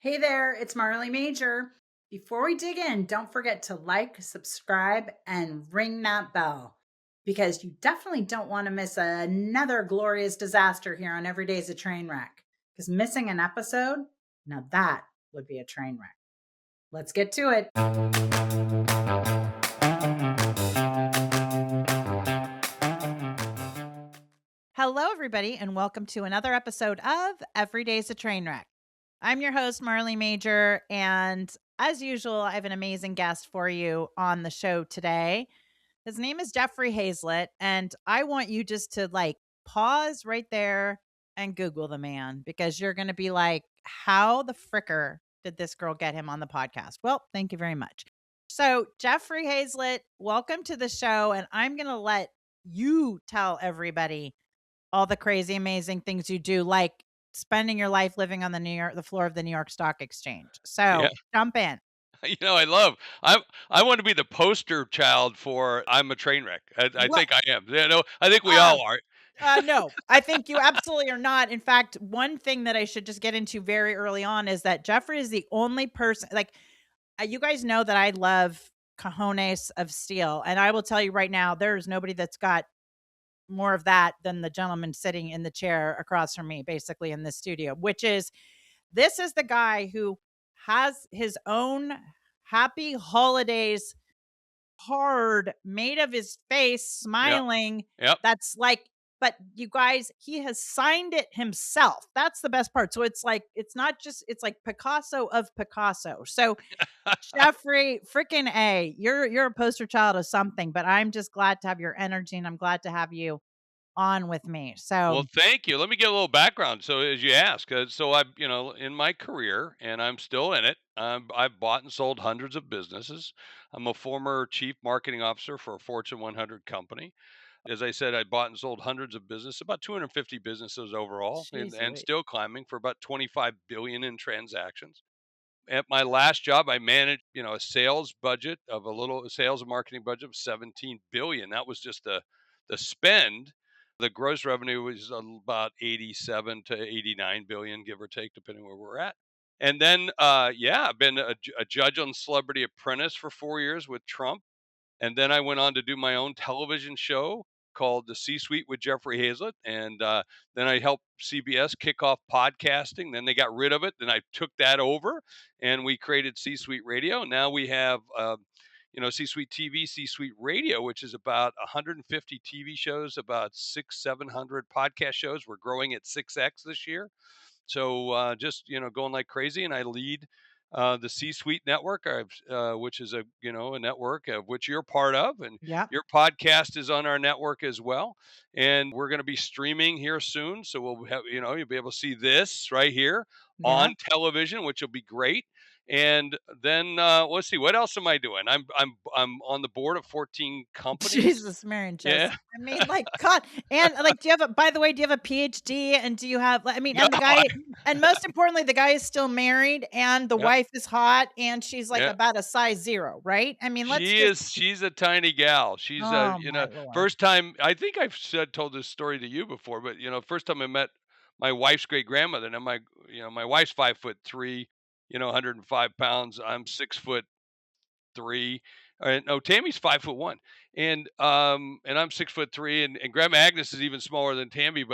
Hey there, it's Marley Major. Before we dig in, don't forget to like, subscribe, and ring that bell because you definitely don't want to miss another glorious disaster here on Every Day's a Train Wreck. Because missing an episode, now that would be a train wreck. Let's get to it. Hello, everybody, and welcome to another episode of Every Day's a Train Wreck. I'm your host, Marley Major, and as usual, I have an amazing guest for you on the show today. His name is Jeffrey Hayzlett, and I want you just to pause right there and Google the man because you're going to be like, how the fricker did this girl get him on the podcast? Well, thank you very much. So, Jeffrey Hayzlett, welcome to the show, and I'm going to let you tell everybody all the crazy, amazing things you do, like spending your life living on the floor of the New York Stock Exchange. Yeah, So jump in. I love I want to be the poster child for I'm a train wreck. I Well, think I am. No, I think we uh, all are. no, I think you absolutely are not. In fact, one thing that I should just get into very early on is that Jeffrey is the only person, you guys know that I love cojones of steel. And I will tell you right now, there's nobody that's got more of that than the gentleman sitting in the chair across from me, basically in this studio, this is the guy who has his own happy holidays card made of his face Yep, smiling. yep. That's but you guys, he has signed it himself. That's the best part. So it's not just, it's like Picasso of Picasso. So Jeffrey, freaking A, you're a poster child of something, but I'm just glad to have your energy and I'm glad to have you on with me. Well, So thank you. Let me get a little background. So, as you ask, so in my career, and I'm still in it. I've bought and sold hundreds of businesses. I'm a former chief marketing officer for a Fortune 100 company. As I said, I bought and sold hundreds of businesses, about 250 businesses overall, jeez and Louise. still climbing for about 25 billion in transactions. At my last job, I managed, a sales budget of a little sales and marketing budget of 17 billion. That was just the spend. The gross revenue was about 87 to 89 billion, give or take, depending where we're at. And then, I've been a judge on Celebrity Apprentice for 4 years with Trump. And then I went on to do my own television show called The C-Suite with Jeffrey Hayzlett. And then I helped CBS kick off podcasting. Then they got rid of it. Then I took that over and we created C-Suite Radio. Now we have, C-Suite TV, C-Suite Radio, which is about 150 TV shows, about 700 podcast shows. We're growing at 6X this year. So just going like crazy, and I lead the C-Suite network, which is a network of which you're part of, and Yep. your podcast is on our network as well. And we're going to be streaming here soon, so we'll have you'll be able to see this right here Yep. on television, which will be great. And then let's see, what else am I doing? I'm on the board of 14 companies. Jesus, Mary and Joseph. Yeah. I mean, God, and do you have by the way, do you have a PhD? And do you have, No, and the guy, and most importantly, the guy is still married and the yeah, wife is hot and she's like yeah. about a size zero, right? I mean, let's just, She's a tiny gal. She's oh my Lord. first time, I think I've told this story to you before, but first time I met my wife's great grandmother. Now my wife's 5'3", 105 pounds. I'm 6'3". No, Tammy's 5'1", and I'm 6'3", and Grandma Agnes is even smaller than Tammy,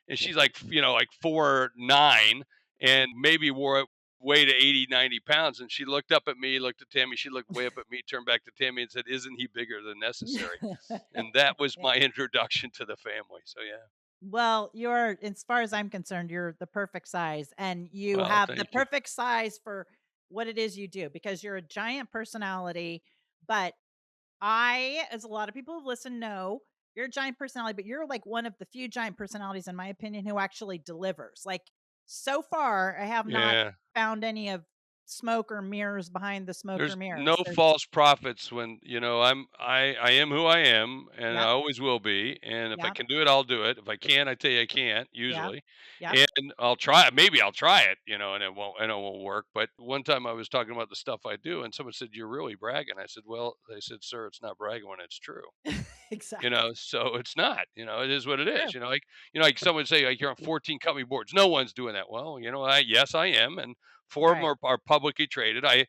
and she's like 4'9", and maybe wore weighed 80, 90 pounds. And she looked up at me, looked at Tammy, she looked way up at me, turned back to Tammy and said, "Isn't he bigger than necessary?" And that was my introduction to the family. So yeah. Well, you're, as far as I'm concerned, you're the perfect size and you Well, have the thank you. perfect size for what it is you do because you're a giant personality. But as a lot of people who've listened know, you're a giant personality, but you're like one of the few giant personalities, in my opinion, who actually delivers. Like, so far, I have not Yeah. found any of smoke or mirrors behind the smoke or There's no mirrors. There's, false prophets when, I am who I am, and I yep, always will be. And if I yep, can do it, I'll do it. If I can't, I tell you I can't yep, usually. yep. And I'll try it. Maybe I'll try it, and it won't work. But one time I was talking about the stuff I do, and someone said, "You're really bragging." I said, "Well," they said, "Sir, it's not bragging when it's true." Exactly. So it's not, it is what it True. is. Like someone say, like, you're on 14 company boards. No one's doing that. Well, yes, I am. And 4 of them Right. are publicly traded. I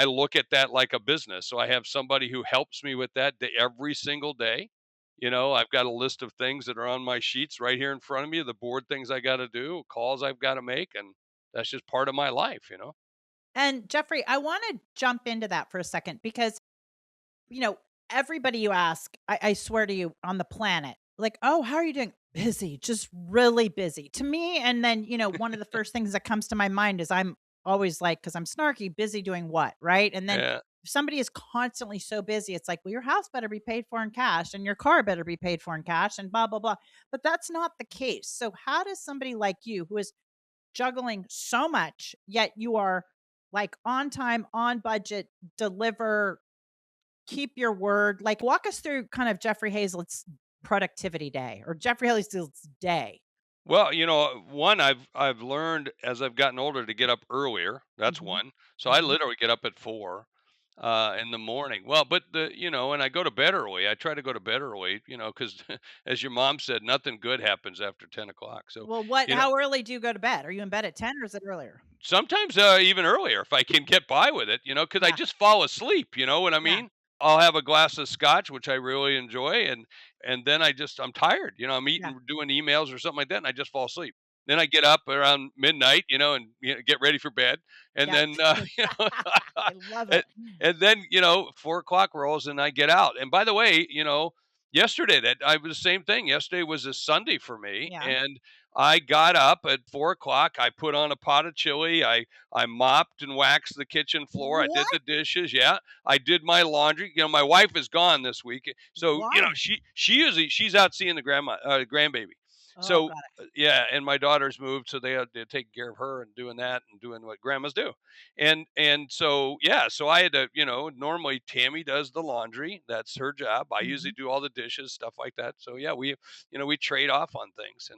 look at that like a business. So I have somebody who helps me with that every single day. I've got a list of things that are on my sheets right here in front of me, the board things I got to do, calls I've got to make, and that's just part of my life. And Jeffrey, I want to jump into that for a second because, you know, everybody you ask, I swear to you, on the planet, like, oh, how are you doing? Busy, just really busy to me. And then, one of the first things that comes to my mind is I'm always like, because I'm snarky, busy doing what? Right. And then Yeah. if somebody is constantly so busy, it's like, well, your house better be paid for in cash and your car better be paid for in cash and blah, blah, blah. But that's not the case. So, how does somebody like you, who is juggling so much, yet you are like on time, on budget, deliver, keep your word. Like, walk us through kind of Jeffrey Hayzlett's productivity day or Jeffrey Hayzlett's day. Well, one I've learned as I've gotten older to get up earlier. That's Mhm, one. So I mhm. literally get up at 4 in the morning. Well, but and I go to bed early. I try to go to bed early, because as your mom said, nothing good happens after 10 o'clock. So, Well, you know, how early do you go to bed? Are you in bed at 10 or is it earlier? sometimes even earlier if I can get by with it, because I Yeah, just fall asleep. You know what I yeah, mean? I'll have a glass of scotch, which I really enjoy, and then I'm tired. I'm yeah, eating, doing emails or something like that, and I just fall asleep. Then I get up around midnight, and get ready for bed, and yeah. then I love and, it. and then 4 o'clock rolls, and I get out. And by the way, yesterday that I was the same thing. Yesterday was a Sunday for me, Yeah. and I got up at 4 o'clock. I put on a pot of chili. I mopped and waxed the kitchen floor. I did What? the dishes. Yeah, I did my laundry. My wife is gone this week, so Why? she's out seeing the grandbaby. Oh, So got yeah, and my daughter's moved, so they're taking care of her and doing that and doing what grandmas do. And so yeah, so I had to, normally Tammy does the laundry. That's her job. I it. usually Mhm. do all the dishes, stuff like that. So yeah, we trade off on things.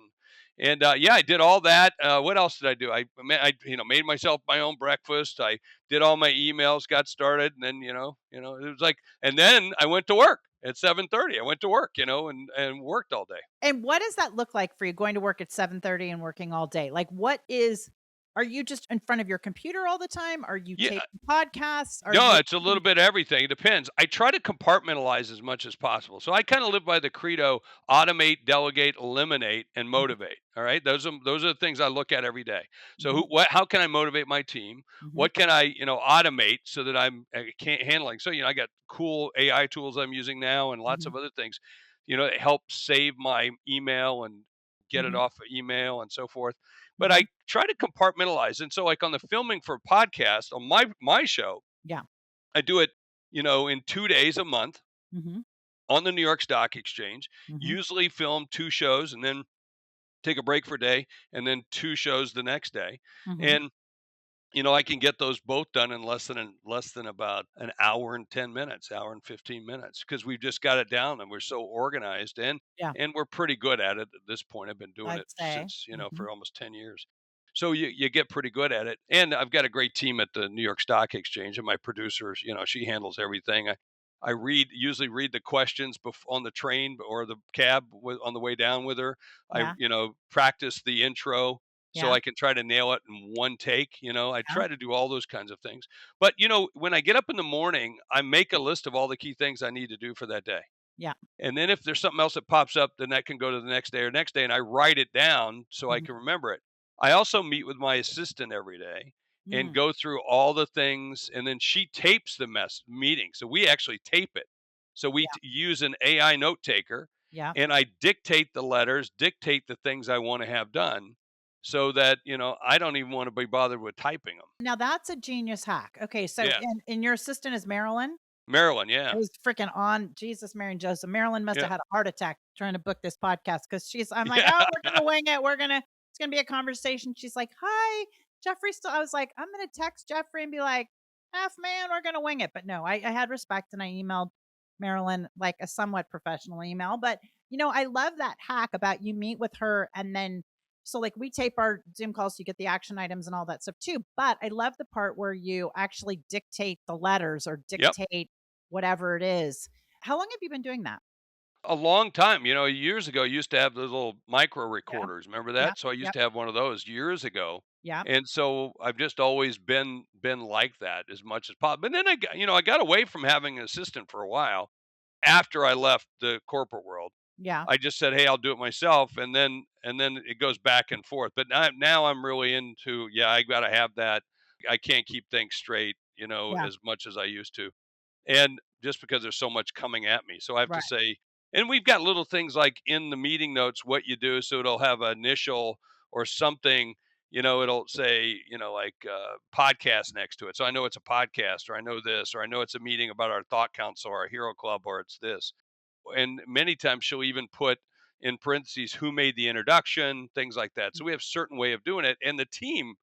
And yeah, I did all that. What else did I do? I made myself my own breakfast. I did all my emails, got started, and then it was like, and then I went to work at 7:30. I went to work, and worked all day. And what does that look like for you going to work at 7:30 and working all day? Like, are you just in front of your computer all the time? Are you Yeah, taking podcasts? no, it's a little bit of everything. It depends. I try to compartmentalize as much as possible. So I kind of live by the credo: automate, delegate, eliminate, and Mhm, motivate. All right, those are the things I look at every day. So mhm, how can I motivate my team? mhm, What can I automate so that I can't handling? So I got cool AI tools I'm using now and lots mhm, of other things. That help save my email and get it mhm, off of email and so forth. But mhm. I try to compartmentalize, and so like on the filming for podcast on my show. Yeah. I do it, in 2 days a month Mhm, on the New York Stock Exchange, mhm. usually film 2 shows and then take a break for a day and then 2 shows the next day. Mhm. And I can get those both done in less than about an hour and 10 minutes, hour and 15 minutes, because we've just got it down and we're so organized, Yeah, and we're pretty good at it at this point. I've been doing I'd it say. since, Mhm. for almost 10 years. So you get pretty good at it. And I've got a great team at the New York Stock Exchange, and my producers, she handles everything. I usually read the questions on the train or the cab on the way down with her. I, Yeah, practice the intro so yeah, I can try to nail it in one take. I yeah, try to do all those kinds of things. But when I get up in the morning, I make a list of all the key things I need to do for that day. yeah. And then if there's something else that pops up, then that can go to the next day, and I write it down so I Mhm. can remember it. I also meet with my assistant every day and Mm. go through all the things, and then she tapes the meeting. So we actually tape it. So we Yeah, use an AI note taker, yeah. and I dictate the letters, dictate the things I want to have done, so that I don't even want to be bothered with typing them. Now that's a genius hack. Okay, so Yeah, and your assistant is Marilyn? Maryland. I Yeah, was freaking on Jesus, Mary, and Joseph. Marilyn must yeah, have had a heart attack trying to book this podcast because I'm like, yeah, oh, we're gonna wing it. It's gonna be a conversation. She's like, hi, Jeffrey. Still, I was like, I'm gonna text Jeffrey and be like, F man, we're gonna wing it. But no, I had respect and I emailed Marilyn like a somewhat professional email. But I love that hack about you meet with her and then so like we tape our Zoom calls so you get the action items and all that stuff too. But I love the part where you actually dictate the letters or yep. dictate whatever it is. How long have you been doing that? A long time. Years ago, I used to have those little micro Yeah. recorders. Remember Yeah. that? So I used Yep. to have one of those years ago. Yeah. And so I've just always been like that as much as possible. But then I got away from having an assistant for a while after I left the corporate world. Yeah. I just said, "Hey, I'll do it myself," and then it goes back and forth. But now I'm really into, yeah, I got to have that. I can't keep things straight, Yeah. as much as I used to. And just because there's so much coming at me. So I have to Right. say, and we've got little things like in the meeting notes what you do, so it'll have an initial or something, it'll say, like podcast next to it. So I know it's a podcast, or I know this, or I know it's a meeting about our thought council or our hero club, or it's this. And many times she'll even put in parentheses who made the introduction, things like that. So we have a certain way of doing it, and the team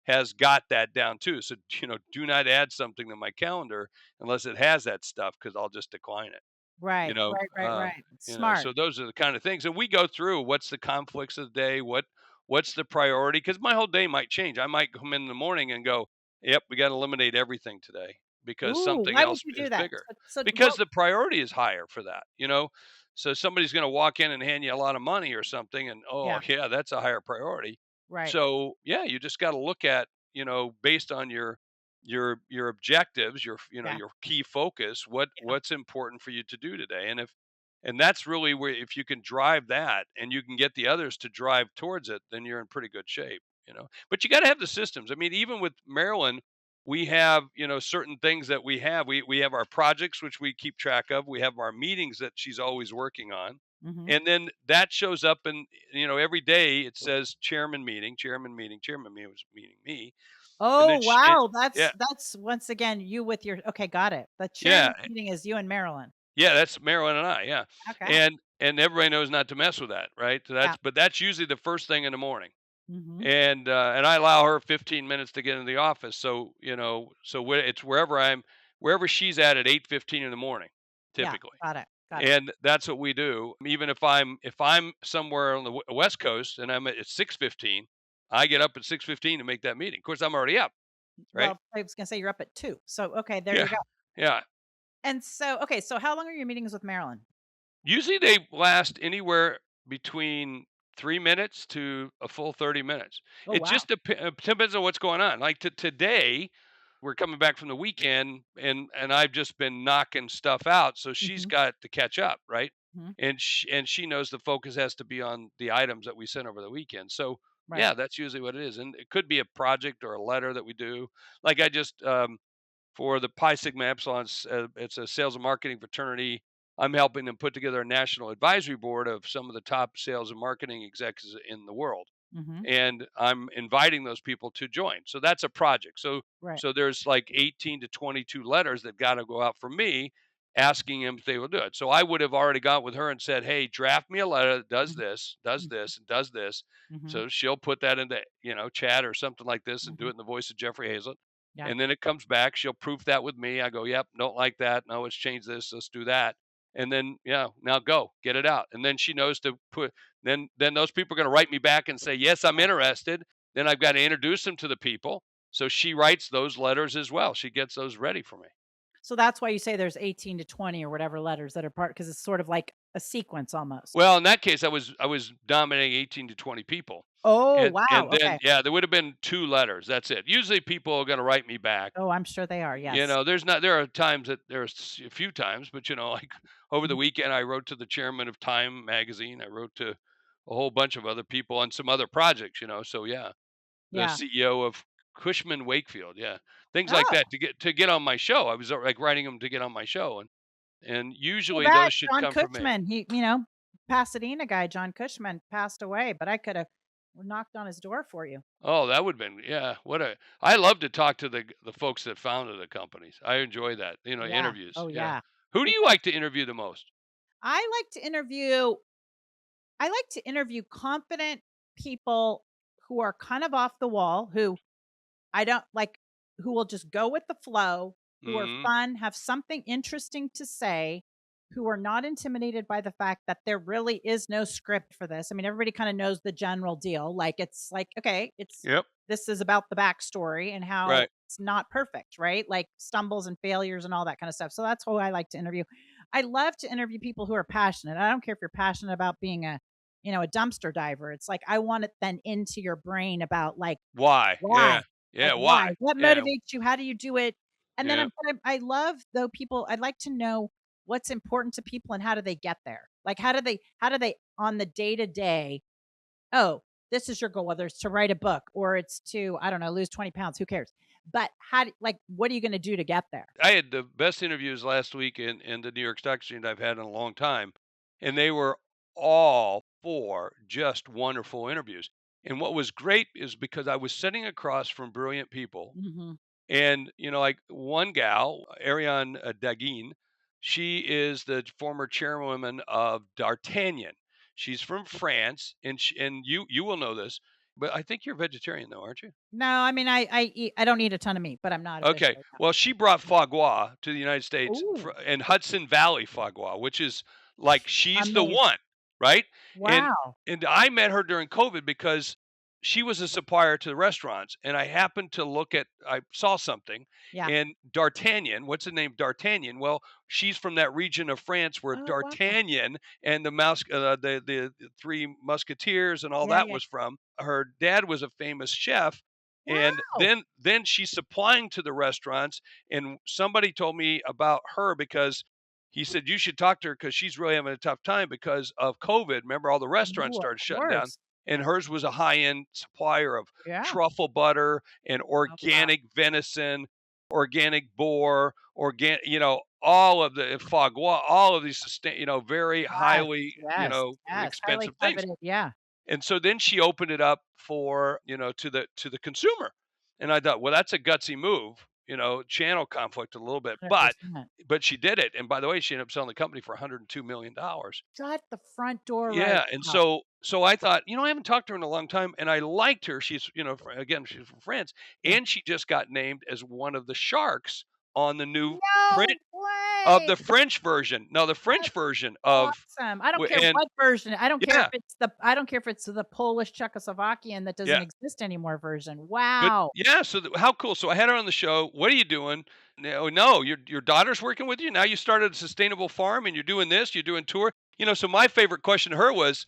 has got that down too. So do not add something to my calendar unless it has that stuff, because I'll just decline it. You Right. know, Right. Right. um, Right. Smart. so those are the kind of things, and we go through what's the conflicts of the day, what's the priority, because my whole day might change. I might come in the morning and go, "Yep, we got to eliminate everything today because Ooh, something why would else you do is that? bigger." So Because what? the priority is higher for that. So somebody's going to walk in and hand you a lot of money or something, and oh Yeah. yeah, that's a higher priority. Right. So yeah, you just got to look at, based on your objectives, Yeah. your key focus, Yeah. what's important for you to do today. And that's really where, if you can drive that and you can get the others to drive towards it, then you're in pretty good shape. But you got to have the systems. I mean, even with Marilyn, we have, certain things that we have our projects which we keep track of, we have our meetings that she's always working on. Hmm. And then that shows up, and every day it says chairman meeting, chairman meeting, chairman meeting, was meeting me. And Oh, then she, wow. yeah, That's once again you with your, okay, got it. The yeah, chairman meeting is you and Marilyn. yeah, that's Marilyn and I, yeah. Okay. And everybody knows not to mess with that, right? So Yeah. that's usually the first thing in the morning. Hmm. And I allow her 15 minutes to get in the office. So, it's wherever she's at 8:15 in the morning, Yeah. typically. Got it. Got it. And that's what we do. Even if I'm somewhere on the West Coast and I'm at 6:15, I get up at 6:15 to make that meeting. Of course, I'm already up, right? Well, I was gonna say you're up at 2. So okay, there you Yeah. go. Yeah. And so okay, so how long are your meetings with Marilyn? Usually they last anywhere between 3 minutes to a full 30 minutes. Oh, It wow. just depends on what's going on. Like today, we're coming back from the weekend, and I've just been knocking stuff out. So she's Hmm. got to catch up, right? Hmm. And she knows the focus has to be on the items that we sent over the weekend. So Right. yeah, that's usually what it is. And it could be a project or a letter that we do. Like I just for the Pi Sigma Epsilon. It's a sales and marketing fraternity. I'm helping them put together a national advisory board of some of the top sales and marketing executives in the world, Hmm. and I'm inviting those people to join. So that's a project. So Right. so there's like 18 to 22 letters that got to go out from me asking them if they will do it. So I would have already got with her and said, "Hey, draft me a letter that does Hmm. this, does this, and does this." Hmm. So she'll put that into, chat or something like this and do Hmm. it in the voice of Jeffrey Hayzlett. Yeah. And then it comes back. She'll proof that with me. I go, "Yep, don't like that. No, let's change this. Let's do that." And then, yeah, now go get it out. And then she knows to put. Then those people are going to write me back and say, "Yes, I'm Right. interested." Then I've got to introduce them to the people. So she writes those letters as well. She gets those ready for me. So that's why you say there's 18 to 20 or whatever letters that are part, because it's sort of like a sequence almost. Well, in that case, I was dominating 18 to 20 people. Oh, And wow. then, Okay. yeah, there would have been two letters. That's it. Usually people are going to write me back. Oh, I'm sure they are. Yes. There are times that there's a few times, but like over the Mhm. weekend, I wrote to the chairman of Time magazine. I wrote to a whole bunch of other people on some other projects. So yeah, the Yeah. CEO of Cushman Wakefield. Yeah. Things like Oh, that to get on my show. I was like writing them to get on my show. And too usually bad. those should John come from me. Cushman, Pasadena guy, John Cushman passed away, but I could have knocked on his door for you. Oh, that would have been, yeah. I love to talk to the folks that founded the companies. I enjoy that, Yeah. interviews. Oh, Yeah. yeah. Who do you Because like to interview the most? I like to interview I like to interview confident people who are kind of off the wall, who I don't like, who will just go with the flow, who are Hmm. fun, have something interesting to say, who are not intimidated by the fact that there really is no script for this. I mean, everybody kind of knows the general deal. Like, it's like, okay, Yep. this is about the backstory and how Right. it's not perfect, right? Like stumbles and failures and all that kind of stuff. So that's who I like to interview. I love to interview people who are passionate. I don't care if you're passionate about being a a dumpster diver. It's like I want it then into your brain about like Why? why, Yeah. like Yeah. why, Why? what Yeah. motivates you, how do you do it? And then Yeah. I love though people. I'd like to know what's important to people and how do they get there. Like how do they on the day to day. Oh, this is your goal, whether it's to write a book or it's to, I don't know, lose 20 pounds, who cares? But like, what are you going to do to get there? I had the best interviews last week in the New York Stock Exchange I've had in a long time, and they were all 4 just wonderful interviews. And what was great is because I was sitting across from brilliant people, Hmm. and, like one gal, Ariane, Dagin, she is the former chairwoman of D'Artagnan. She's from France, and you will know this, but I think you're vegetarian though, aren't you? No, I mean, I don't eat a ton of meat, but I'm not Okay. officially. No. Well, she brought foie gras to the United States Ooh, and Hudson Valley foie gras, which is like she's the amazing. one, right? And Wow. and I met her during COVID because she was a supplier to the restaurants, and I happened to I saw something, Yeah. and D'Artagnan, what's the name D'Artagnan? Well, she's from that region of France where Oh, wow. D'Artagnan and the Three Musketeers and all Yeah, that yeah. was from. Her dad was a famous chef, and Wow. then she's supplying to the restaurants, and somebody told me about her because he said you should talk to her because she's really having a tough time because of COVID. Remember, all the restaurants Ooh, of started shutting down, course. and hers was a high-end supplier of Yeah. truffle butter and Oh, wow. organic venison, organic boar, organic, all of the foie gras, all of these very Yes. highly, Yes. Yes. Highly expensive things. coveted. Yeah. And so then she opened it up for, to the consumer. And I thought, well, that's a gutsy move, channel conflict a little bit, but 100%. she did it. And by the way, she ended up selling the company for $102 million. Shut the front door right Yeah, and now. so I thought, I haven't talked to her in a long time, and I liked her. She's, again, she's from France, Yeah. and she just got named as one of the sharks on the new print No of way. the French version. No, the French That's version of awesome. I don't care and what version. yeah, I don't care if it's the Polish Czechoslovakian that doesn't yeah. exist anymore version. But Wow. yeah, so how cool. So I had her on the show. What are you doing? No, no, your daughter's working with you. Now you started a sustainable farm and you're doing this, you're doing tour. So my favorite question to her was,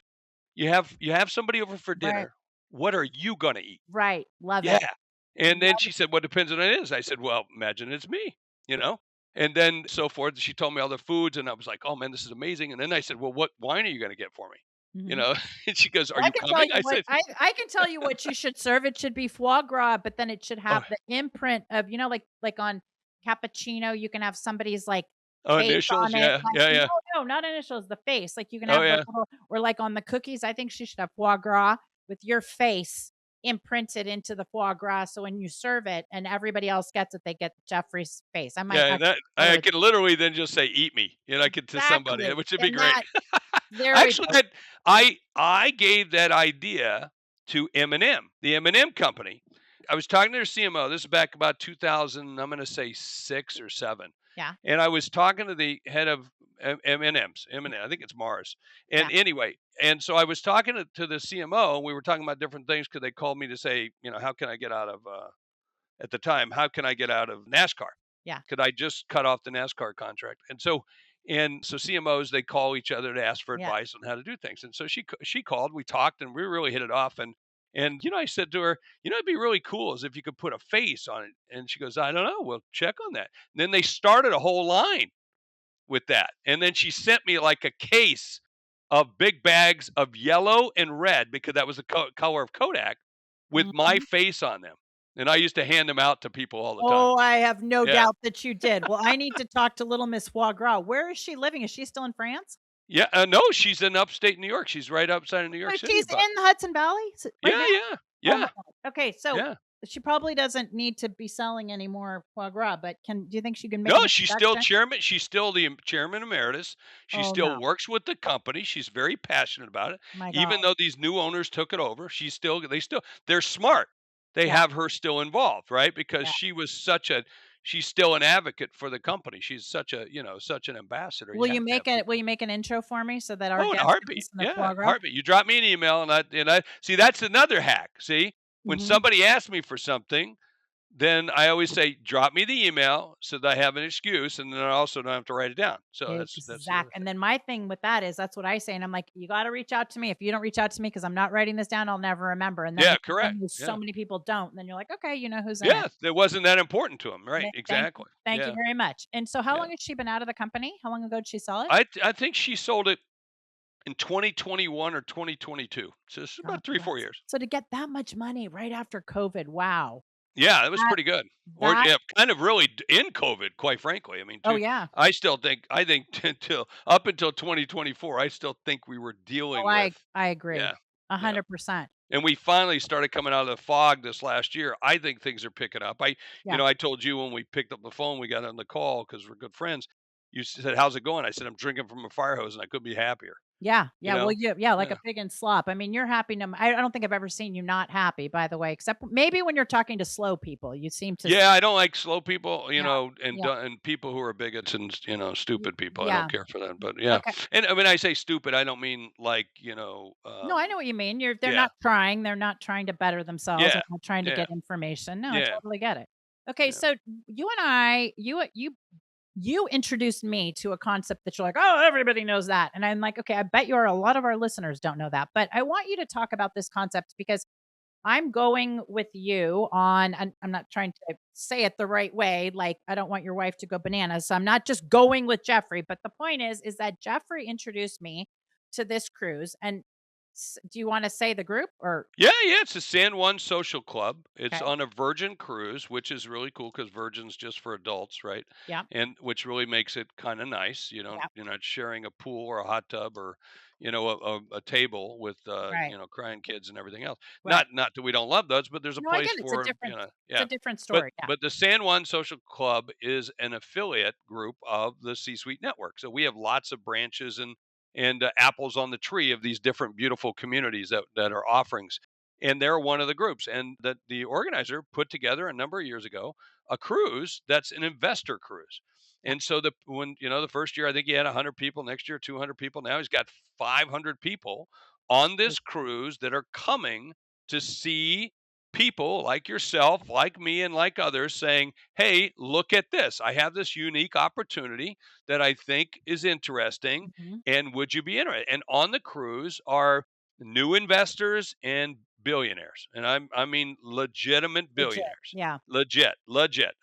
you have somebody over for Right. dinner. What are you gonna eat? Right. Love Yeah. it. And then Love she said, "What depends on it is?" I said, "Well, imagine it's me, you know?" And then so forth. She told me all the foods, and I was like, "Oh man, this is amazing." And then I said, "Well, what wine are you gonna get for me?" You Mhm. know? And she goes, "Are Well, I you can tell coming?" you I what said, I can tell you what you should serve. It should be foie gras, but then it should "Oh, have the imprint of, like on cappuccino, you can have somebody's like oh, face initials, on it. yeah, Like, yeah, no, yeah. no, not initials, the face. Like you can Oh have the yeah." little, or like on the cookies, I think she should have foie gras with your face imprinted into the foie gras. So when you serve it and everybody else gets it, they get Jeffrey's face. I might Yeah, actually that order I it. could literally then just say, "Eat me," I could to somebody, Exactly. which would be And great. that, there we Actually, go. I gave that idea to M&M, the M&M company. I was talking to their CMO. This is back about 2000, I'm gonna say 6 or 7, Yeah. and I was talking to the head of M&M's, M&M, I think it's Mars. Yeah. And anyway, and so I was talking to the CMO, and we were talking about different things because they called me to say, how can I get out of at the time, how can I get out of NASCAR? Yeah. Could I just cut off the NASCAR contract? And so CMOs, they call each other to ask for Yeah. advice on how to do things. And so she called, we talked, and we really hit it off. And I said to her, it'd be really cool is if you could put a face on it. And she goes, I don't know, we'll check on that. And then they started a whole line with that. And then she sent me like a case of big bags of yellow and red because that was the color of Kodak with my Mhm. face on them. And I used to hand them out to people all the time. Oh, I have no Yeah. doubt that you did. Well, I need to talk to little Miss Foie Gras. Where is she living? Is she still in France? Yeah, no, she's in upstate New York. She's right outside of New So York City, she's but in the Hudson Valley right yeah, now? yeah, Oh my yeah, god. Okay, so yeah. she probably doesn't need to be selling any more foie gras, but do you think she can make an No, she's still introduction? chairman. She's still the chairman emeritus. She Oh, still no. works with the company. She's very passionate about it. My god. Even though these new owners took it over, they're smart. They Yeah, have her still involved, right? Because yeah. she's still an advocate for the company. She's such an ambassador. You have to have Will people. you make an intro for me so that our Oh, in a guests can heartbeat. listen to Yeah, foie gras? heartbeat. You drop me an email, and I see that's another hack. See, when Mhm. somebody asks me for something, then I always say, drop me the email so that I have an excuse, and then I also don't have to write it down. So that's the other And thing. then my thing with that is that's what I say, and I'm like, "You gotta reach out to me. If you don't reach out to me, because 'cause I'm not writing this down, I'll never remember." And then Yeah, the correct. problem is so Yeah. many people don't, and then you're like, "Okay, you know who's in it." Yeah, it wasn't that important to him. Right. Exactly. Thank you Yeah. very much. And so how Yeah. long has she been out of the company? How long ago did she sell it? I think she sold it in 2021 or 2022. So it's God about 3-4 bless. years. So to get that much money right after COVID, wow. Yeah, it was That pretty good. Or that yeah, kind of really in COVID, quite frankly. I mean, oh, yeah. I think until up until 2024, I still think we were Oh, dealing with. I agree. Yeah, yeah. 100%. And we finally started coming out of the fog this last year. I think things are picking up. Yeah. I told you when we picked up the phone, we got on the call because we're good friends. You said, "How's it going?" I said, "I'm drinking from a fire hose, and I couldn't be happier." Yeah, You yeah, well, know? yeah, like Yeah. a pig in slop. I mean, you're happy no I don't think I've ever seen you not happy, by the way, except maybe when you're talking to slow people, you seem to Yeah, I don't like slow people, yeah, and yeah, and people who are bigots and stupid people. I don't yeah, care for that. But yeah, okay. and when I say stupid, I don't mean like No, I know what you mean. They're yeah, not trying. They're not trying to better themselves. yeah, They're not trying to yeah, get information. No, I yeah, totally get it. Okay, yeah. so you introduced me to a concept that you're like, oh, everybody knows that, and I'm like, okay, I bet a lot of our listeners don't know that, but I want you to talk about this concept because I'm going with you on, and I'm not trying to say it the right way. Like, I don't want your wife to go bananas. So I'm not just going with Jeffrey, but the point is that Jeffrey introduced me to this cruise. And do you want to say the group or? Yeah, yeah, it's the San Juan Social Club. It's Okay. on a Virgin cruise, which is really cool because Virgin's just for adults, right? Yeah. And which really makes it kind of nice. Yeah. You're not sharing a pool or a hot tub or, a table with, Right. crying kids and everything else. Right. Not that we don't love those, but there's a No, I place get it. for, It's a yeah. different But story. Yeah. but the San Juan Social Club is an affiliate group of the C-Suite Network. So we have lots of branches and apples on the tree of these different beautiful communities that are offerings, and they're one of the groups, and that the organizer put together a number of years ago a cruise that's an investor cruise. Yeah. And so the first year I think he had 100 people, next year 200 people, now he's got 500 people on this cruise that are coming to see people like yourself, like me, and like others saying, hey, look at this, I have this unique opportunity that I think is interesting, Mhm. and would you be interested? And on the cruise are new investors and billionaires, and I mean legitimate Legit. billionaires, Yeah. legit.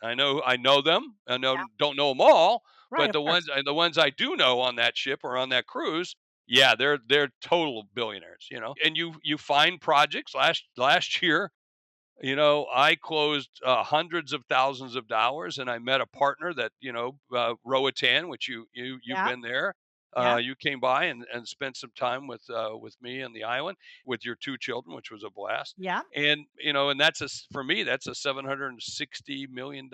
I know them. I know Yeah. don't know them all, Right. but Of course. the ones I do know on that ship or on that cruise, yeah, they're total billionaires. And you find projects. Last year, I closed hundreds of thousands of dollars, and I met a partner that Roatan, which you've Yeah. been there. Yeah. You came by and spent some time with me on the island with your two children, which was a blast. Yeah. And and for me that's a $760 million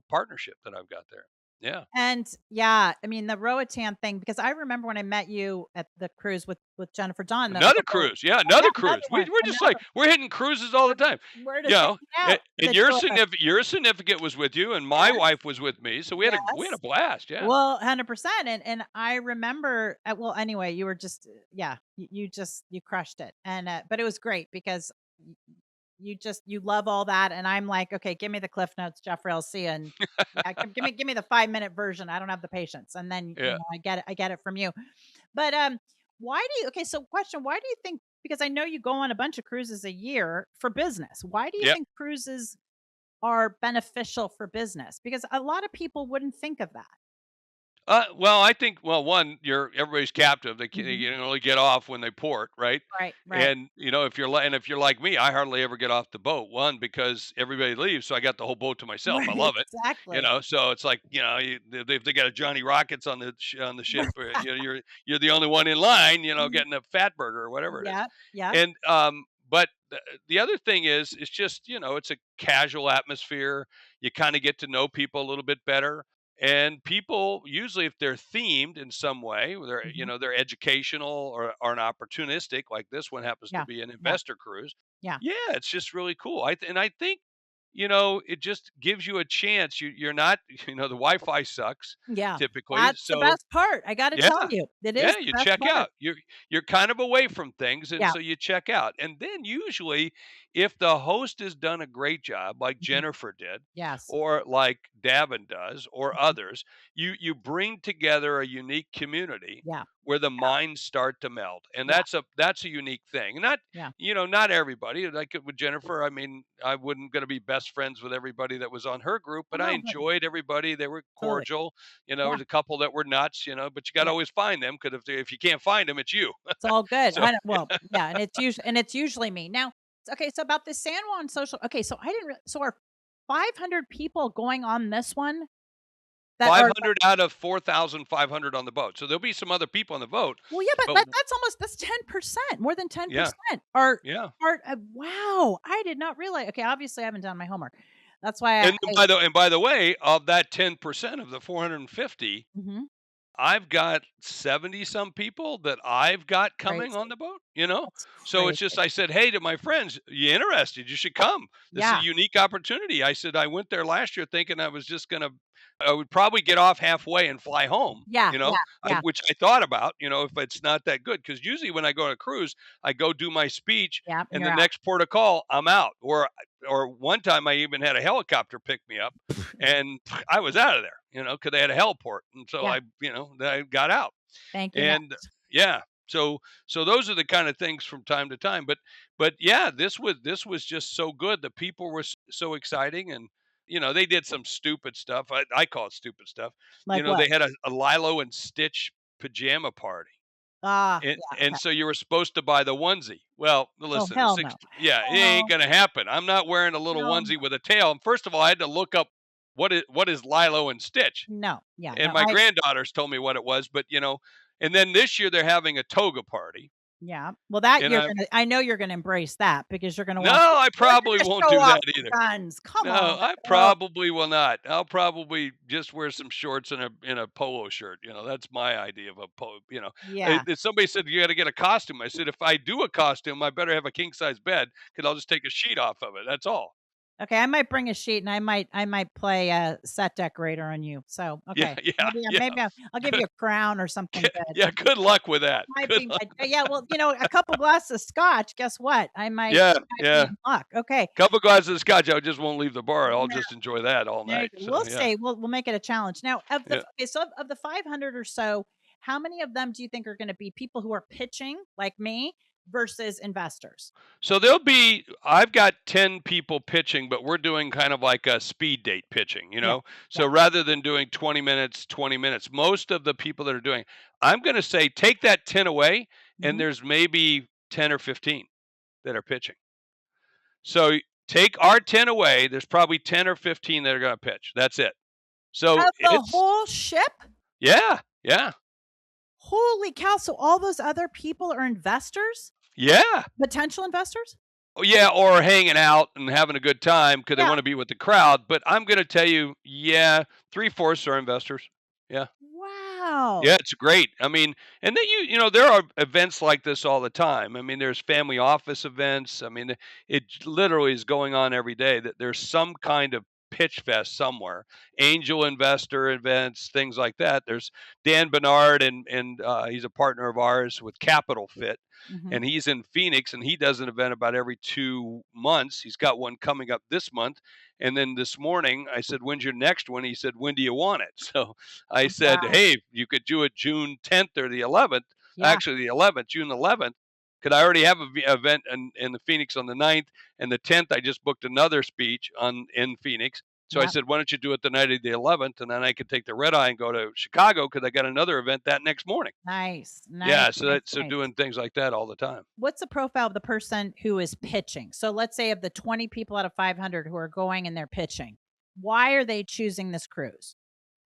partnership that I've got there. Yeah. And yeah, I mean the Roatan thing because I remember when I met you at the cruise with Jennifer Dawn, the Another whole cruise, yeah, oh yeah, another another cruise. one, We're just like another we're hitting cruises all the time, we're you just know. hanging out, And the 2 of us. your significant was with you, and my Yes, wife was with me, so we had a yes. blast. Yeah, Well, 100%, and I remember well, anyway, you were just yeah, you just you crushed it, and, but it was great because y you love all that, and I'm like, "Okay, give me the Cliff Notes, Jeffrey, I'll see you," and yeah, give me the 5-minute version, I don't have the patience, and then, yeah. I get it from you. But, why do you okay, so question, why do you think because I know you go on a bunch of cruises a year for business. Why do you Yeah. think cruises are beneficial for business? Because a lot of people wouldn't think of that. Well, I think one, everybody's captive. They Mhm. can only get off when they port, right? Right, right. And if you're like me, I hardly ever get off the boat. One, because everybody leaves, so I got the whole boat to myself. I Right, love it. exactly. So it's like if they got a Johnny Rockets on the ship, you're the only one in line, Mhm. getting a fat burger or whatever it is. Yep, yep. And but the other thing is, it's just it's a casual atmosphere. You kind of get to know people a little bit better, and people usually, if they're themed in some way, Mhm. they're educational or an opportunistic, like this one happens to Yeah, be an yeah, investor cruise. yeah. Yeah, it's just really cool. And I think it just gives you a chance. You're not, the Wi-Fi sucks Yeah. typically. That's the So best part. I gotta yeah, tell you. It is yeah, the you best check part. out. You're kind of away from things, and Yeah. so you check out. And then usually, if the host has done a great job, like Mhm. Jennifer did, Yes. or like Davin does, or Mhm. others, you bring together a unique community Yeah. where the minds start to meld, and Yeah. that's a unique thing. Not Yeah. not everybody. Like with Jennifer, I mean, I wouldn't going to be best friends with everybody that was on her group, Oh, but I no, but enjoyed everybody. They were totally. cordial. There Yeah. was a couple that were nuts, but you got to Yeah. always find them because if you can't find them, it's you. It's all good. So I don't well, yeah, and it's usually me. Now, okay, so about the San Juan social okay, so I didn't so are 500 people going on this one that are like 500 out of 4,500 on the boat. So there'll be some other people on the boat, well, yeah, but but that's almost that's 10%, more than yeah, 10% are yeah. part of wow, I did not realize okay, obviously I haven't done my homework. That's why And by the way, of that 10% of the 450, mhm, I've got 70 some people that I've got coming on crazy. the boat. That's So it's crazy. just, I said, hey, to my friends, you interested? You should come. This is a Yeah, unique opportunity. I said, I went there last year thinking I would probably get off halfway and fly home, yeah, yeah, yeah, which I thought about, if it's not that good. Because usually when I go on a cruise, I go do my speech yeah, and and you're the out. next port of call, I'm out. Or one time I even had a helicopter pick me up and I was out of there, because they had a heliport. And so Yeah, I got out. thank you And next. yeah, so those are the kind of things from time to time. But yeah, this was just so good. The people were so exciting, and they did some stupid stuff. I call it stupid stuff. Like what? They had a Lilo and Stitch pajama party. Ah, yeah, And okay. so you were supposed to buy the onesie. Well, Oh, listen, hell no. yeah, it Hell ain't no. gonna happen. I'm not wearing a little Hell onesie no. with a tail. And first of all, I had to look up what is Lilo and Stitch. No. Yeah, And no, my granddaughters told me what it was, but and then this year they're having a toga party. yeah. Well, that And you're gonna I know you're gonna embrace that because you're gonna no, want I you're probably gonna won't show do off that the either. guns. Come No, on. I Oh, probably will not. I'll probably just wear some shorts and a polo shirt. That's my idea of a yeah. If somebody said you got to get a costume, I said if I do a costume, I better have a king size bed because I'll just take a sheet off of it. That's all. Okay, I might bring a sheet and I might play a set decorator on you. So, Yeah, okay. yeah, yeah. Maybe I'll give you Good, a crown or something good. yeah. Good luck with that. Might Good be luck. my yeah, well, a couple glasses of scotch, guess what? Yeah, I might be yeah. in luck. Okay. Couple glasses of scotch, I just won't leave the bar. I'll Yeah, just enjoy that all there you night. go. So We'll yeah, see. We'll make it a challenge. Now, yeah. okay, so of the 500 or so, how many of them do you think are going to be people who are pitching like me versus investors? So I've got 10 people pitching, but we're doing kind of like a speed date pitching. Yeah. So Yeah. rather than doing 20 minutes, most of the people that are doing, I'm going to say take that 10 away, and Mhm. there's maybe 10 or 15 that are pitching. So take our 10 away, there's probably 10 or 15 that are going to pitch. That's it. So Of the it's, whole ship? yeah, yeah, Holy cow, so all those other people are investors? yeah. Potential investors? Oh, yeah, or hanging out and having a good time because they Yeah. want to be with the crowd. But I'm going to tell you, yeah, three-fourths are investors. Yeah. Wow. Yeah, it's great. I mean, and then there are events like this all the time. I mean, there's family office events. I mean, it literally is going on every day that there's some kind of pitch fest somewhere. Angel investor events, things like that. There's Dan Bernard and he's a partner of ours with Capital Fit, Mhm. and he's in Phoenix and he does an event about every 2 months. He's got one coming up this month. And then this morning I said, "When's your next one?" He said, "When do you want it?" So I said, Wow. "Hey, you could do it June 10th or the 11th. Yeah. Actually, the 11th, June 11th, because I already have a event in the Phoenix on the 9th, and the 10th I just booked another speech in Phoenix. So I Yep. said, why don't you do it the night of the 11th, and then I could take the red eye and go to Chicago because I got another event that next morning. Nice. Nice, Yeah, so nice, so nice. doing things like that all the time. What's the profile of the person who is pitching? So let's say of the 20 people out of 500 who are going and they're pitching, why are they choosing this cruise?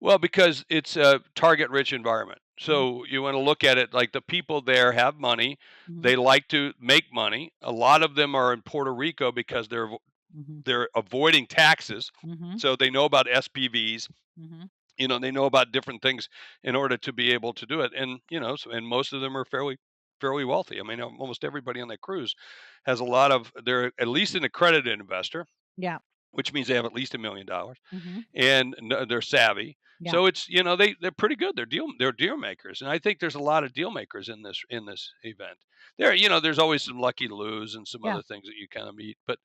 Well, because it's a target rich environment. Mhm, So you want to look at it like the people there have money. mhm, They like to make money. A lot of them are in Puerto Rico because mhm, they're avoiding taxes. mhm, So they know about SPVs, mhm. they know about different things in order to be able to do it. And, and most of them are fairly wealthy. I mean, almost everybody on that cruise has they're at least an accredited investor, Yeah. which means they have at least $1 million, Mhm. and they're savvy. Yeah. So it's they're pretty good. They're deal makers, and I think there's a lot of deal makers in this event. There's always some lucky lose and some Yeah. other things that you kind of meet, but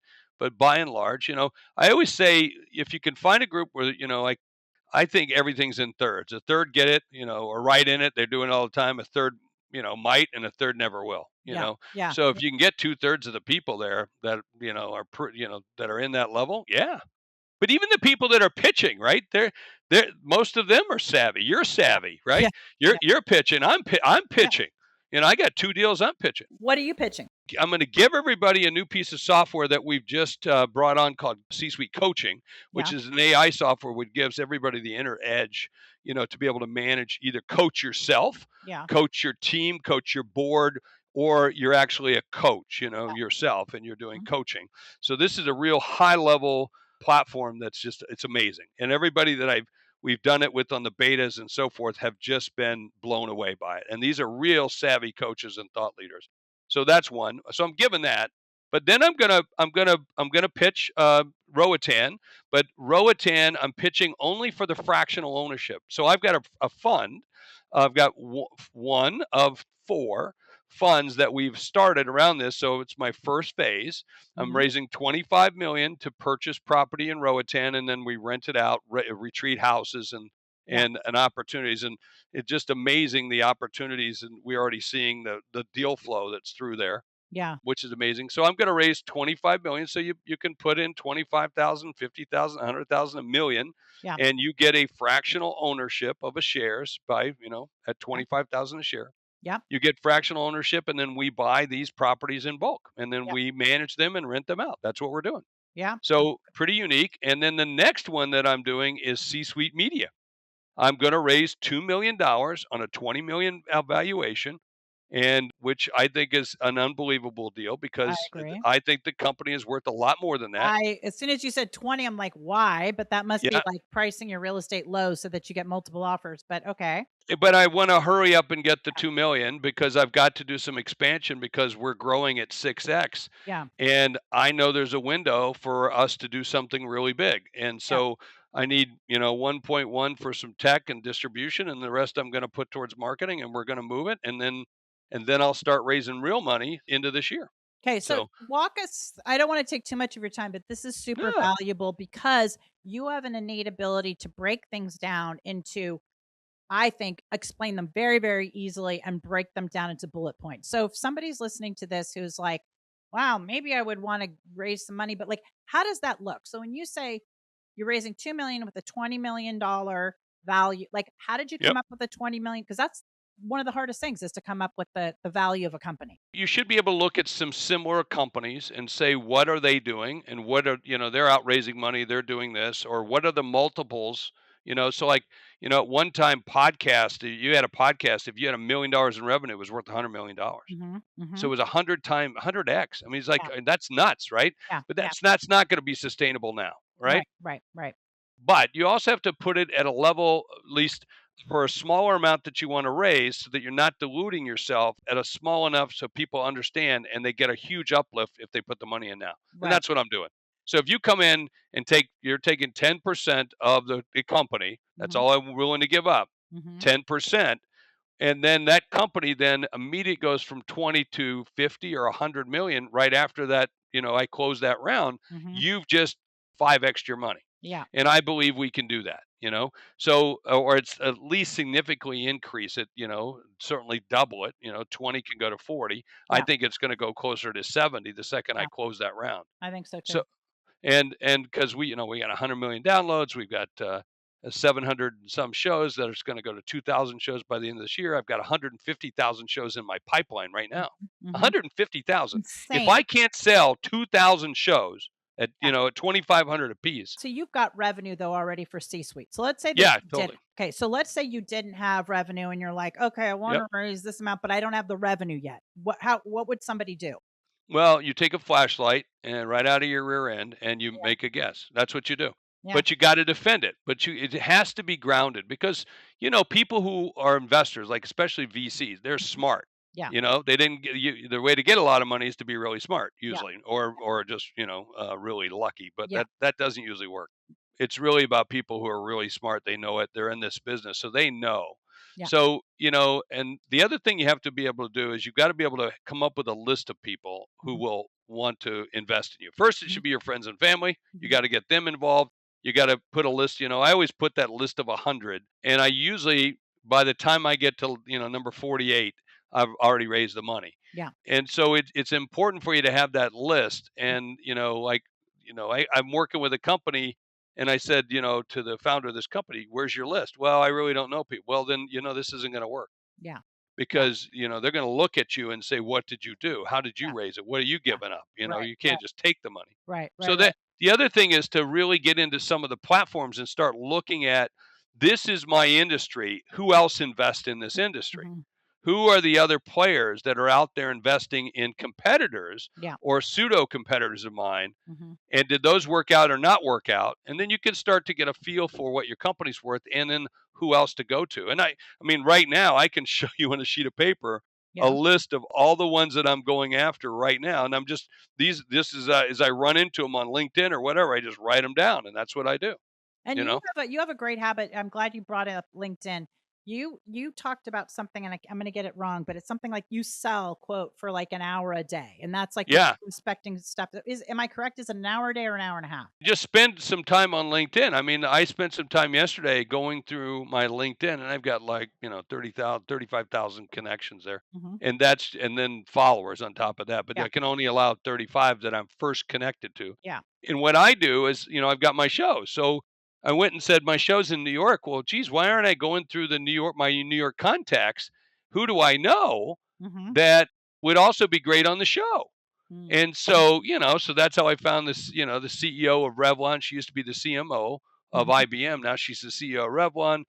by and large, I always say if you can find a group where like I think everything's in thirds. A third get it, are right in it. They're doing it all the time. A third, might, and a third never will. Yeah. Yeah. So Yeah. if you can get 2/3 of the people there that that are in that level, yeah. But even the people that are pitching, right? They're most of them are savvy. You're Yeah. savvy, right? Yeah. You're Yeah. you're pitching. I'm Yeah. pitching. I got 2 deals I'm pitching. What are you pitching? I'm going to give everybody a new piece of software that we've just brought on called C-Suite Coaching, which Yeah. is an AI software which gives everybody the inner edge, to be able to manage, either coach yourself, Yeah. coach your team, coach your board, or you're actually a coach, Yeah. yourself, and you're doing Mhm. coaching. So this is a real high level platform it's amazing. And everybody that we've done it with on the betas and so forth have just been blown away by it. And these are real savvy coaches and thought leaders. So that's one. So I'm giving that. But then I'm gonna pitch Roatan, but Roatan I'm pitching only for the fractional ownership. So I've got a fund. I've got one of four funds that we've started around this. So it's my first phase. I'm Mhm. raising 25 million to purchase property in Roatan, and then we rent it out, retreat houses Yeah. and opportunities. And it's just amazing the opportunities, and we're already seeing the deal flow that's through there, Yeah. which is amazing. So I'm going to raise 25 million. So you can put in 25,000, 50,000, 100,000, a million, Yeah. and you get a fractional ownership of a shares by, at Yeah. 25,000 a share. Yeah. You get fractional ownership, and then we buy these properties in bulk, and then Yeah. we manage them and rent them out. That's what we're doing. Yeah. So pretty unique. And then the next one that I'm doing is C-Suite Media. I'm going to raise $2 million on a 20 million valuation, and which I think is an unbelievable deal I because agree. I think the company is worth a lot more than that. As soon as you said 20, I'm like, "Why?" But that must be Yeah, like pricing your real estate low so that you get multiple offers, but okay. but I want to hurry up and get the 2 million because I've got to do some expansion because we're growing at 6x. Yeah. And I know there's a window for us to do something really big. And Yeah. so I need, 1.1 for some tech and distribution, and the rest I'm going to put towards marketing, and we're going to move it, and then I'll start raising real money into this year. Okay, so So, walk us. I don't want to take too much of your time, but this is super yeah. valuable because you have an innate ability to break things down into, I think, explain them very, very easily and break them down into bullet points. So if somebody's listening to this who's like, wow, maybe I would want to raise some money, but like, how does that look? So when you say you're raising 2 million with a $20 million value, like, how did you Yep. come up with the 20 million? Because that's one of the hardest things is to come up with the value of a company. You should be able to look at some similar companies and say, what are they doing? And what are, they're out raising money, they're doing this, or what are the multiples? So like, at one time you had a podcast, if you had $1 million in revenue, it was worth $100 million. Hmm. So it Hmm. was 100x. I mean, it's like, Yeah. that's nuts, right? Yeah. But Yeah. that's not going to be sustainable now, right? Right. Right. Right. But you also have to put it at a level, at least for a smaller amount that you want to raise, so that you're not diluting yourself at a small enough so people understand and they get a huge uplift if they put the money in now. And Right. that's what I'm doing. So if you come in and you're taking 10% of the company, that's Hmm. all I'm willing to give up, Hmm. 10%. And then that company then immediately goes from 20 to 50 or 100 million right after that, I close that round. Hmm. You've just 5x your money. Yeah. And I believe we can do that. So, or it's at least significantly increase it, certainly double it, 20 can go to 40. I Yeah. think it's going to go closer to 70 the second I Yeah. close that round. I think so too. So, and because we got 100 million downloads, we've got 700 and some shows that are going to go to 2,000 shows by the end of this year. I've got 150,000 shows in my pipeline right now. Hmm. 150,000. If Insane. I can't sell 2,000 shows at Yeah. at 2,500 a piece, So you've got revenue though already for C-suite. So let's say that yeah, you didn't. totally. Okay, so let's say you didn't have revenue and you're like, okay, I want Yep. to raise this amount, but I don't have the revenue yet. What would somebody do? Well, you take a flashlight and right out of your rear end and you Yeah. make a guess. That's what you do. Yeah. But you got to defend it. But it has to be grounded because people who are investors, like especially VCs, they're Mhm. smart. Yeah. They didn't get you. The way to get a lot of money is to be really smart, Yeah. usually, or just really lucky. But Yeah. that doesn't usually work. It's really about people who are really smart. They know it. They're in this business, so they know. Yeah. So and the other thing you have to be able to do is you've got to be able to come up with a list of people who Mhm. will want to invest in you. First, it Mhm. should be your friends and family. You Mhm. got to get them involved. You got to put a list. I always put that list of 100, and I usually by the time I get to number 48, I've already raised the money. Yeah. And so it's important for you to have that list. Yeah. And, I'm working with a company and I said, to the founder of this company, where's your list? Well, I really don't know people. Well, then, this isn't going to work Yeah. Yeah. because, they're going to look at you and say, what did you do? How did you Yeah. raise it? What are you Yeah. giving up? Right. You Right. can't just take the money. Right. So Right. Right. that the other thing is to really get into some of the platforms and start looking at this is my industry. Who else invests in this industry? Mhm. Who are the other players that are out there investing in competitors Yeah. or pseudo competitors of mine? Mhm. And did those work out or not work out? And then you can start to get a feel for what your company's worth and then who else to go to. And I mean, right now I can show you on a sheet of paper a Yeah. list of all the ones that I'm going after right now. And I'm just, this is, as I run into them on LinkedIn or whatever, I just write them down and that's what I do, And you know? you have a great habit. I'm glad you brought up LinkedIn. You talked about something, and I'm going to get it wrong, but it's something like you sell quote for like an hour a day, and that's like you're Yeah. inspecting stuff. Am I correct? Is it an hour a day or an hour and a half? Just spend some time on LinkedIn. I mean, I spent some time yesterday going through my LinkedIn and I've got like, 30,000, 35,000 connections there. Hmm. And then followers on top of that, but Yeah. I can only allow 35 that I'm first connected to. Yeah. And what I do is, I've got my show. So I went and said my show's in New York. Well, geez, why aren't I going through my New York contacts? Who do I know Hmm. that would also be great on the show? Mm. And so, so that's how I found this, the CEO of Revlon. She used to be the CMO of Hmm. IBM. Now she's the CEO of Revlon.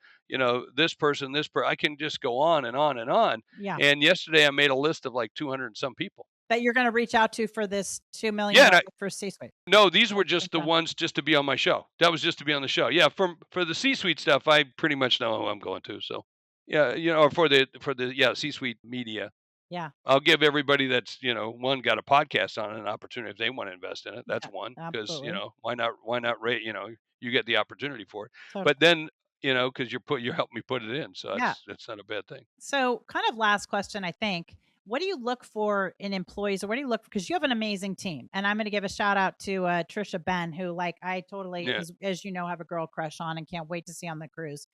I can just go on and on and on. Yeah. And yesterday I made a list of like 200 and some people. That you're going to reach out to for this $2 million Yeah. And for C-suite. no, these were just the Okay. ones just to be on my show. That was just to be on the show. Yeah. For the C-suite stuff, I pretty much know who I'm going to. So yeah, or for the C-suite media. Yeah. I'll give everybody that's, one got a podcast on it an opportunity if they want to invest in it. That's Yeah. one because, Absolutely. why not rate, you get the opportunity for it. Totally. But then, because you're helping me put it in. So Yeah. that's not a bad thing. So, kind of last question, I think. What do you look for in employees, or what do you look for? Because you have an amazing team, and I'm going to give a shout out to Trisha Ben, who, like, I totally, Yeah. as you know, have a girl crush on, and can't wait to see on the cruise.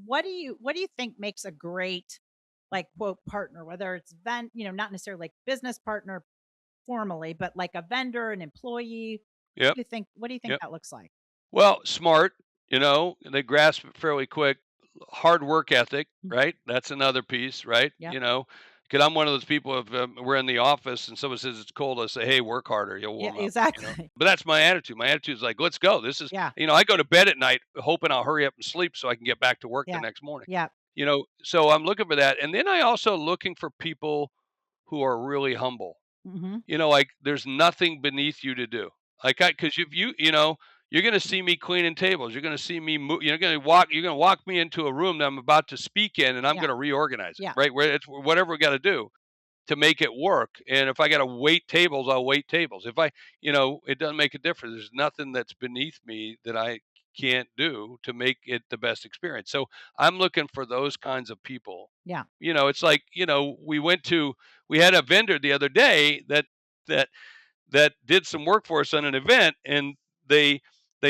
What do you think makes a great, like, quote, partner? Whether it's not necessarily like business partner formally, but like a vendor, an employee. Yep. What do you think Yep. that looks like? Well, smart, they grasp it fairly quick. Hard work ethic, Mm. right? That's another piece, right? Yep. Because I'm one of those people. If we're in the office and someone says it's cold, I say, "Hey, work harder. You'll Yeah. warm up." Exactly. But that's my attitude. My attitude is like, "Let's go. This is," Yeah. I go to bed at night hoping I'll hurry up and sleep so I can get back to work the Yeah. next morning. Yeah. So I'm looking for that, and then I also looking for people who are really humble. Hmm. Like there's nothing beneath you to do. Like because if you're going to see me cleaning tables. You're going to see me move. You're going to walk me into a room that I'm about to speak in, and I'm Yeah. going to reorganize it. Yeah. Right, where it's whatever we got to do to make it work. And if I got to wait tables, I'll wait tables. If it doesn't make a difference. There's nothing that's beneath me that I can't do to make it the best experience. So I'm looking for those kinds of people. Yeah. It's like, we had a vendor the other day that that did some work for us on an event, and they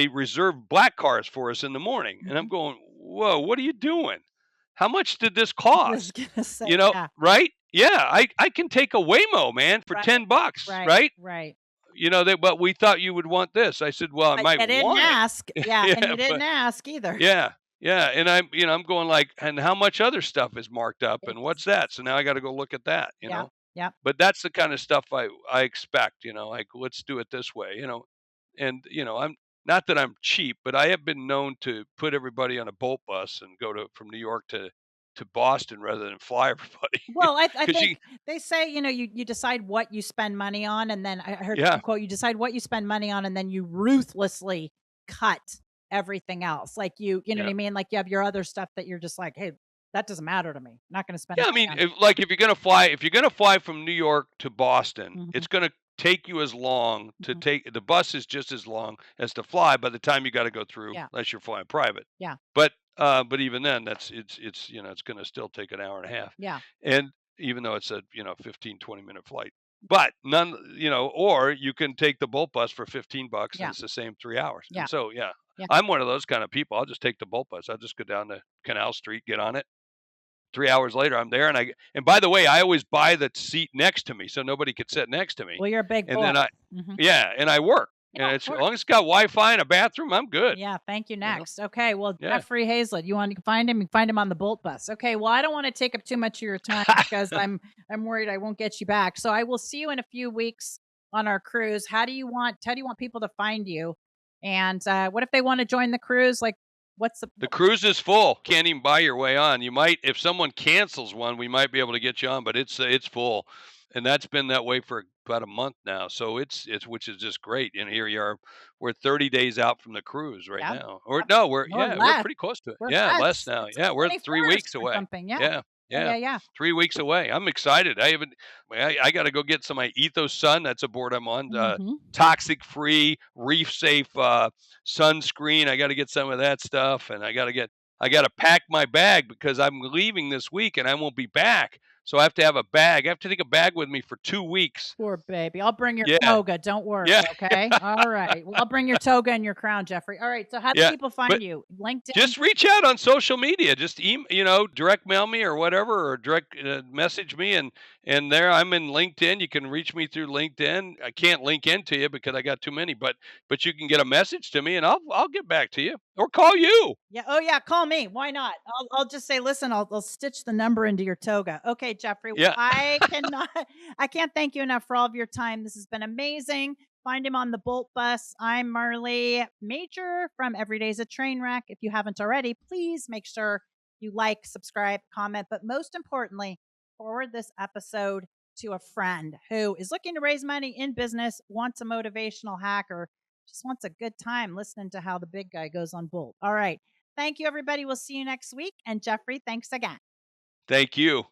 reserved black cars for us in the morning. And I'm Mhm. going, whoa, what are you doing? How much did this I was cost? gonna say, yeah. Right? Yeah, I can take a Waymo, man, for Right. $10, Right. right? Right. But we thought you would want this. I said, well, I But might you didn't want it. ask. Yeah, and Yeah, you didn't but ask either. yeah, yeah. And I'm going like, and how much other stuff is marked up and what's It's that? So now I got to go look at that. yeah, yeah, But that's the kind of stuff I expect, like let's do it this way. And I'm not that I'm cheap, but I have been known to put everybody on a bolt bus and go from New York to Boston rather than fly everybody. Well, I Because think they say, you decide what you spend money on, and then I heard yeah, some quote, "You decide what you spend money on, and then you ruthlessly cut everything else." Like, you know what yeah, I mean? Like, you have your other stuff that you're just like, "Hey, that doesn't matter to me. Not going to spend Yeah, I money mean, on. if you're gonna fly from New York to Boston, Mhm, it's gonna take you as long to mhm. take the bus is just as long as to fly by the time you got to go through, Yeah, unless you're flying private. yeah, But even then, it's it's gonna still take an hour and a half, yeah, and even though it's a 15-20 minute flight, but or you can take the Bolt bus for $15 and yeah, it's the same 3 hours. yeah, And so yeah, yeah. I'm one of those kind of people. I'll just take the Bolt bus. I'll just go down to Canal Street, get on it. 3 hours later, I'm there, and by the way, I always buy the seat next to me so nobody could sit next to me, Well, you're a big and boy. then Mhm. yeah, and I work, Yeah, and of it's as long as course. it's got Wi-Fi and a bathroom, I'm good. Yeah, thank you. You know, Next. Okay, well, yeah. Jeffrey Hayzlett, you can find him. You can find him on the Bolt bus. Okay, well, I don't want to take up too much of your time because I'm worried I won't get you back. So I will see you in a few weeks on our cruise. How do you want people to find you? And what if they want to join the cruise? Like, what's the The cruise is full. Can't even buy your way on. You might, if someone cancels one, we might be able to get you on, but it's full, and that's been that way for about a month now. So it's which is just great. And here you are, we're 30 days out from the cruise right yeah, now, or no, or we're less? pretty close to it. We're Yeah, less less. now. It's Yeah, we're 3 weeks 21st or away. something. Yeah, Yeah, yeah, yeah, yeah, yeah. 3 weeks away. I'm excited. I got to go get some of my Ethos Sun. That's a board I'm on. Hmm. Toxic free, reef safe sunscreen. I got to get some of that stuff, and I got to pack my bag because I'm leaving this week and I won't be back. So I have to have a bag. I have to take a bag with me for 2 weeks. Poor baby. I'll bring your Yeah, toga. Don't worry. yeah, Okay. All right. Well, I'll bring your toga and your crown, Jeffrey. All right. So, how do yeah. people But find you? LinkedIn? just reach out on social media. Just direct mail me or whatever, or direct message me, and there I'm in LinkedIn. You can reach me through LinkedIn. I can't link into you because I got too many, but you can get a message to me, and I'll get back to you or call you. Yeah. Oh, yeah. Call me. Why not? I'll just say, listen, I'll stitch the number into your toga. Okay, Jeffrey. Well, Yeah. I cannot, I can't thank you enough for all of your time. This has been amazing. Find him on the Bolt bus. I'm Marley Major from Every Day's a Train Wreck. If you haven't already, please make sure you like, subscribe, comment, but most importantly, forward this episode to a friend who is looking to raise money in business, wants a motivational hack, or just wants a good time listening to how the big guy goes on Bolt. All right. Thank you, everybody. We'll see you next week. And Jeffrey, thanks again. Thank you.